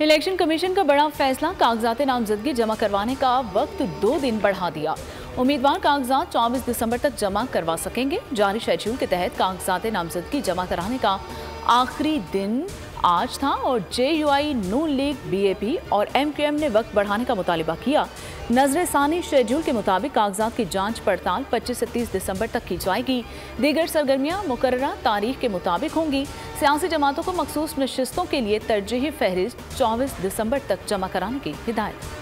Election commission का बड़ा फैसला, कागजात नामजदगी जमा करवाने का वक्त 2 दिन बढ़ा दिया। उम्मीदवार कागजात 24 दिसंबर तक जमा करवा सकेंगे। जारी शेड्यूल के तहत कागजात नामजदगी जमा कराने का आखिरी दिन आज था और JUI, नून लीग, BAP और MQM ने वक्त बढ़ाने का मुतालिबा किया। नजर-ए-सानी शेड्यूल के मुताबिक कागजात की जांच पड़ताल 25 से 30 दिसंबर तक की जाएगी। दीगर सरगर्मियां मुकर्ररा तारीख के मुताबिक होंगी। सियासी जमातों को मखसूस नशिस्तों के लिए तरजीही फहरिस्त 24 दिसंबर तक जमा कराने की हिदायत।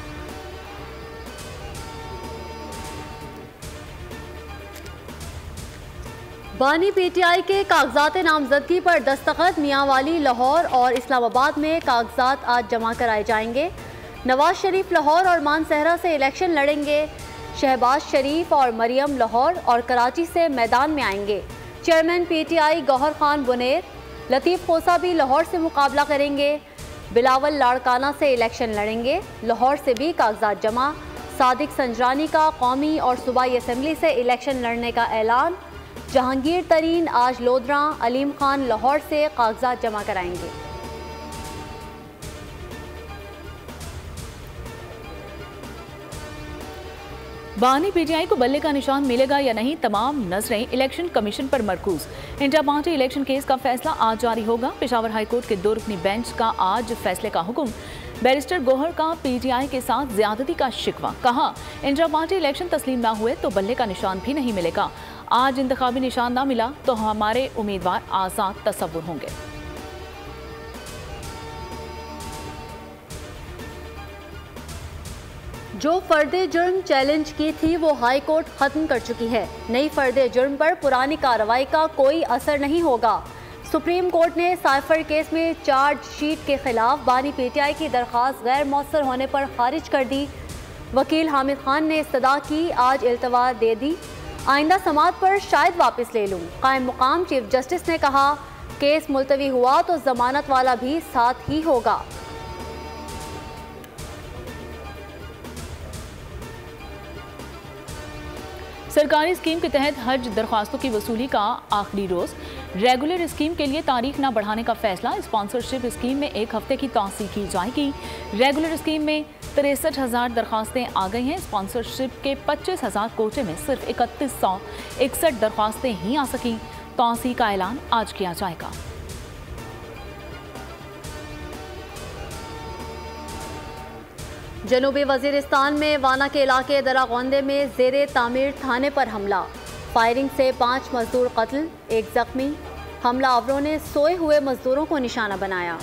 बानी PTI के कागजात नामजदगी पर दस्तखत मियांवाली, लाहौर और इस्लामाबाद में कागजात आज जमा कराए जाएंगे। नवाज शरीफ लाहौर और मानसहरा से इलेक्शन लड़ेंगे। शहबाज शरीफ और मरियम लाहौर और कराची से मैदान में आएंगे। चेयरमैन PTI गौहर खान बुनेर, लतीफ़ खोसा भी लाहौर से मुकाबला करेंगे। बिलावल लाड़काना से इलेक्शन लड़ेंगे। लाहौर से भी कागजात जमा। सादिक संजरानी का कौमी और सूबाई असम्बली से इलेक्शन लड़ने का ऐलान। जहांगीर तरीन आज लोधरा, अलीम खान लाहौर से कागजात जमा कराएंगे। बानी PTI को बल्ले का निशान मिलेगा या नहीं, तमाम नजरें इलेक्शन कमीशन पर मरकूज। इंटर पार्टी इलेक्शन केस का फैसला आज जारी होगा। पेशावर हाईकोर्ट के 2 रुकनी बेंच का आज फैसले का हुक्म। बैरिस्टर गौहर का PTI के साथ ज्यादती का शिकवा, कहा इंटर पार्टी इलेक्शन तस्लीम ना हुए तो बल्ले का निशान भी नहीं मिलेगा। आज इंतखाबी निशान ना मिला तो हमारे उम्मीदवार आजाद तस्वुर होंगे। जो फर्दे जुर्म चैलेंज की थी वो हाई कोर्ट खत्म कर चुकी है। नई फर्दे जुर्म पर पुरानी कार्रवाई का कोई असर नहीं होगा। सुप्रीम कोर्ट ने साइफर केस में चार्जशीट के खिलाफ बानी PTI की दरख्वास्त गैर मौसर होने पर खारिज कर दी। वकील हामिद खान ने इस्तदा की, आज इल्तवा दे दी। आइंदा समाअत पर शायद वापस ले लूँ। कायम मुकाम चीफ जस्टिस ने कहा, केस मुलतवी हुआ तो जमानत वाला भी साथ ही होगा। सरकारी स्कीम के तहत हज दरख्वास्तों की वसूली का आखिरी रोज। रेगुलर स्कीम के लिए तारीख न बढ़ाने का फैसला। स्पॉन्सरशिप स्कीम में 1 हफ्ते की तौसीह की जाएगी। रेगुलर स्कीम में 63,000 दरख्वास्तें आ गई हैं। स्पॉन्सरशिप के 25,000 कोटे में सिर्फ 3161 दरख्वास्तें ही आ सकी। तौसीह का ऐलान आज किया जाएगा। जनूबी वजीरिस्तान में वाना के इलाके दरागौंदे में ज़ेरे तामीर थाने पर हमला। फायरिंग से 5 मजदूर कत्ल, 1 जख्मी। हमलावरों ने सोए हुए मजदूरों को निशाना बनाया।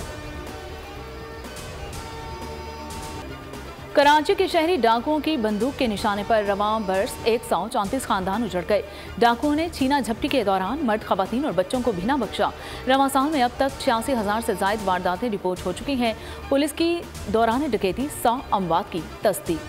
कराची के शहरी डाकुओं की बंदूक के निशाने पर रवां बरस 134 खानदान उजड़ गए। डाकुओं ने छीना झपटी के दौरान मर्द, खवातीन और बच्चों को भी ना बख्शा। रवां साल में अब तक 86,000 से जायद वारदातें रिपोर्ट हो चुकी हैं। पुलिस की दौरान डकैती 100 अमवात की तस्दीक।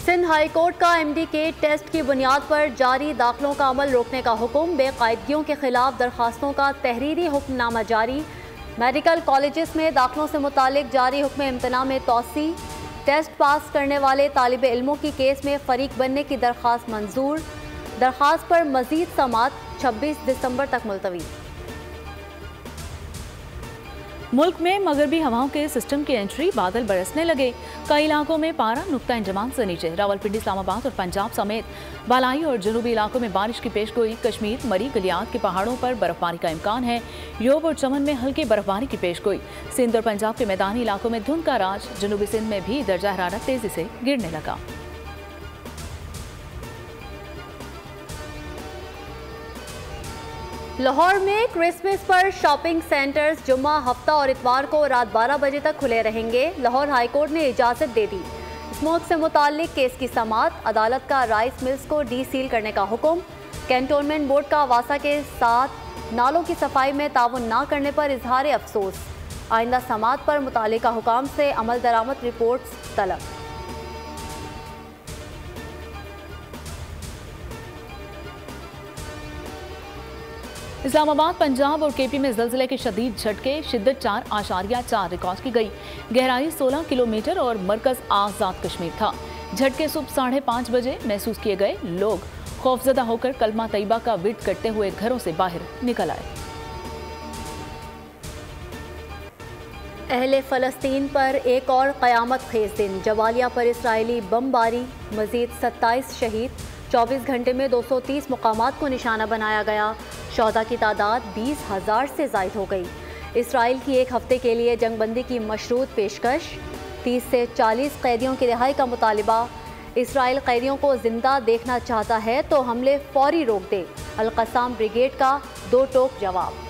सिंध हाई कोर्ट का MD के टेस्ट की बुनियाद पर जारी दाखिलों का अमल रोकने का हुक्म। बेकायदगियों के खिलाफ दरखास्तों का तहरीरी हुक्मनामा जारी। मेडिकल कॉलेजेस में दाखिलों से मुतालिक जारी हुक्म इम्तना में तोसी। टेस्ट पास करने वाले तालिब इल्मों की केस में फरीक बनने की दरख्वास्त मंजूर। दरख्वास्त पर मजीद समाअत 26 दिसंबर तक मुलतवी। मुल्क में मगरबी हवाओं के सिस्टम की एंट्री, बादल बरसने लगे। कई इलाकों में पारा नुक्ता इंजमान से नीचे। रावलपिंडी, इस्लामाबाद और पंजाब समेत बालाई और जनूबी इलाकों में बारिश की पेशगोई। कश्मीर, मरी, गलियात के पहाड़ों पर बर्फबारी का इम्कान है। योब और चमन में हल्की बर्फबारी की पेशगोई। सिंध और पंजाब के मैदानी इलाकों में धुंध का राज। जनूबी सिंध में भी दर्जा हरारत तेजी से गिरने लगा। लाहौर में क्रिसमस पर शॉपिंग सेंटर्स जुम्मा, हफ्ता और इतवार को रात 12 बजे तक खुले रहेंगे। लाहौर हाई कोर्ट ने इजाज़त दे दी। स्मोक से मुताल्लिक केस की समाअत। अदालत का राइस मिल्स को डीसील करने का हुक्म। कैंटोनमेंट बोर्ड का वासा के साथ नालों की सफाई में ताउन न करने पर इजहार अफसोस। आइंदा समाअत पर मुतालिका हुकाम से अमल दरामद रिपोर्ट्स तलब। इस्लामाबाद, पंजाब और KP में ज़लज़ले के शदीद झटके। शिद्दत 4.4 रिकॉर्ड की गई। गहराई 16 किलोमीटर और मरकज़ आज़ाद कश्मीर था। झटके सुबह 5:30 बजे महसूस किए गए। लोग खौफजदा होकर कलमा तैयबा का विर्द करते हुए घरों से बाहर निकल आए। अहले फ़लस्तीन पर एक और क़यामत खेज़ दिन। जबालिया पर इसराइली बमबारी, मज़ीद 27 शहीद। 24 घंटे में 230 मुकामात को निशाना बनाया गया। शौदा की तादाद 20,000 से ज़ायद हो गई। इसराइल की एक हफ्ते के लिए जंगबंदी की मशरूत पेशकश। 30 से 40 कैदियों की रिहाई का मुतालिबा। इसराइल कैदियों को जिंदा देखना चाहता है तो हमले फौरी रोक दे। अल-क़स्साम ब्रिगेड का दो टोक जवाब।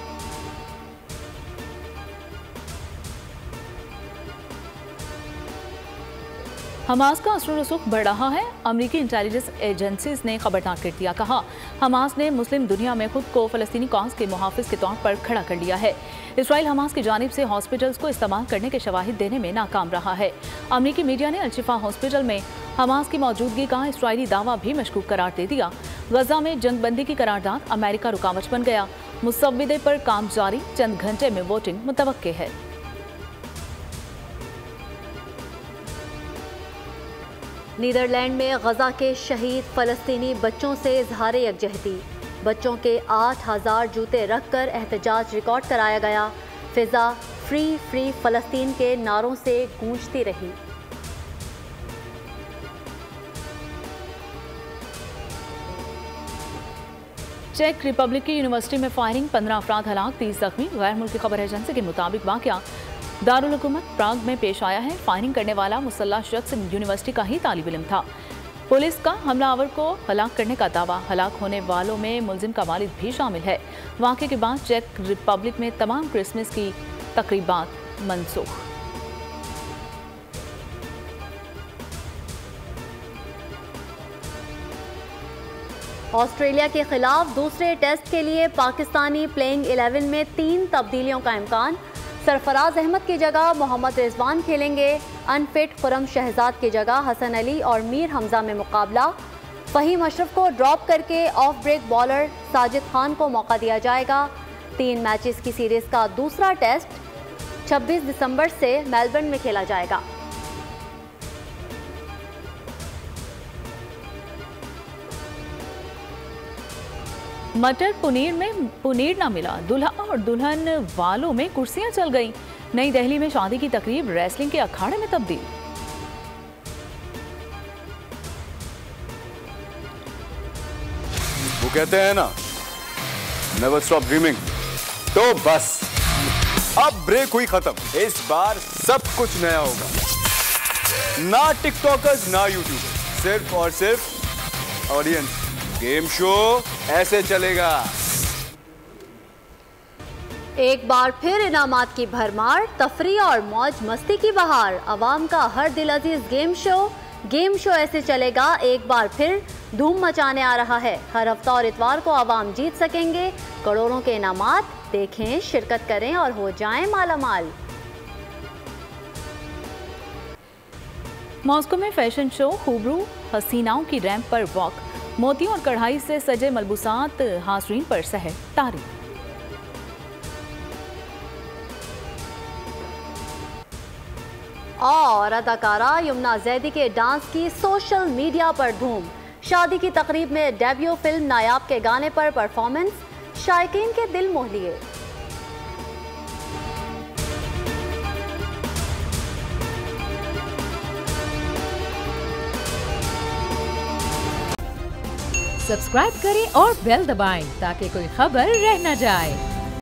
हमास का असर रसूख बढ़ रहा है। अमरीकी इंटेलिजेंस एजेंसीज ने खबरदार कर दिया। कहा, हमास ने मुस्लिम दुनिया में खुद को फ़लस्तीनी कौम के मुहाफ़िज़ के तौर पर खड़ा कर लिया है। इसराइल हमास की जानिब से हॉस्पिटल्स को इस्तेमाल करने के शवाहिद देने में नाकाम रहा है। अमरीकी मीडिया ने अल-शिफा हॉस्पिटल में हमास की मौजूदगी का इसराइली दावा भी मशकूक करार दे दिया। गजा में जंगबंदी की करारदाद अमेरिका रुकावट बन गया। मुसव्विदे पर काम जारी, चंद घंटे में वोटिंग मुतवक्के है। नीदरलैंड में गजा के शहीद फ़लस्तीनी बच्चों से इजहार यकजहती। बच्चों के 8,000 जूते रखकर एहतजाज रिकॉर्ड कराया गया। फिजा फ्री फ्री फ़लस्तीन के नारों से गूंजती रही। चेक रिपब्लिक की यूनिवर्सिटी में फायरिंग, 15 अफराद हलाक, 30 जख्मी। गैर मुल्की खबर एजेंसी के मुताबिक वाकया दारुल हुकूमत प्राग में पेश आया है। फायरिंग करने वाला मुसल्लह शख्स यूनिवर्सिटी का ही तालिब इल्म था। पुलिस का हमलावर को हलाक करने का दावा। हलाक होने वालों में मुलजिम का वालिद भी शामिल है। वाक़े के बाद चेक रिपब्लिक में तमाम क्रिसमस की तकरीबात मनसूख। ऑस्ट्रेलिया के खिलाफ दूसरे टेस्ट के लिए पाकिस्तानी प्लेइंग 11 में 3 तब्दीलियों का इम्कान। सरफराज अहमद की जगह मोहम्मद रिजवान खेलेंगे। अनफिट खुरम शहजाद की जगह हसन अली और मीर हमजा में मुकाबला। फ़हीम अशरफ को ड्रॉप करके off break bowler Sajid Khan को मौका दिया जाएगा। 3 मैचेस की सीरीज़ का दूसरा टेस्ट 26 दिसंबर से मेलबर्न में खेला जाएगा। मटर पनीर में पनीर ना मिला, दुल्हा और दुल्हन वालों में कुर्सियां चल गईं। नई दिल्ली में शादी की तकरीब रेसलिंग के अखाड़े में तब्दील। वो कहते हैं ना, नेवर स्टॉप ड्रीमिंग। तो बस अब ब्रेक हुई खत्म। इस बार सब कुछ नया होगा। ना टिकटॉकर्स ना यूट्यूबर्स, सिर्फ और सिर्फ ऑडियंस। गेम शो ऐसे चलेगा। एक बार फिर इनामात की भरमार, तफरी और मौज मस्ती की बहार। अवाम का हर दिल अजीज गेम शो ऐसे चलेगा एक बार फिर धूम मचाने आ रहा है। हर हफ्ता और इतवार को अवाम जीत सकेंगे करोड़ों के इनामात। देखें, शिरकत करें और हो जाएं मालामाल। मॉस्को में फैशन शो, खूबरू हसीनाओं की रैंप पर वॉक। मोतियों और कढ़ाई से सजे मलबूसात हाज़रीन पर सहर तारीफ। और अदाकारा यमुना जैदी के डांस की सोशल मीडिया पर धूम। शादी की तकरीब में डेब्यू फिल्म नायाब के गाने पर परफॉर्मेंस, शायकीन के दिल मोह लिए। सब्सक्राइब करें और बेल दबाएं ताकि कोई खबर रह न जाए।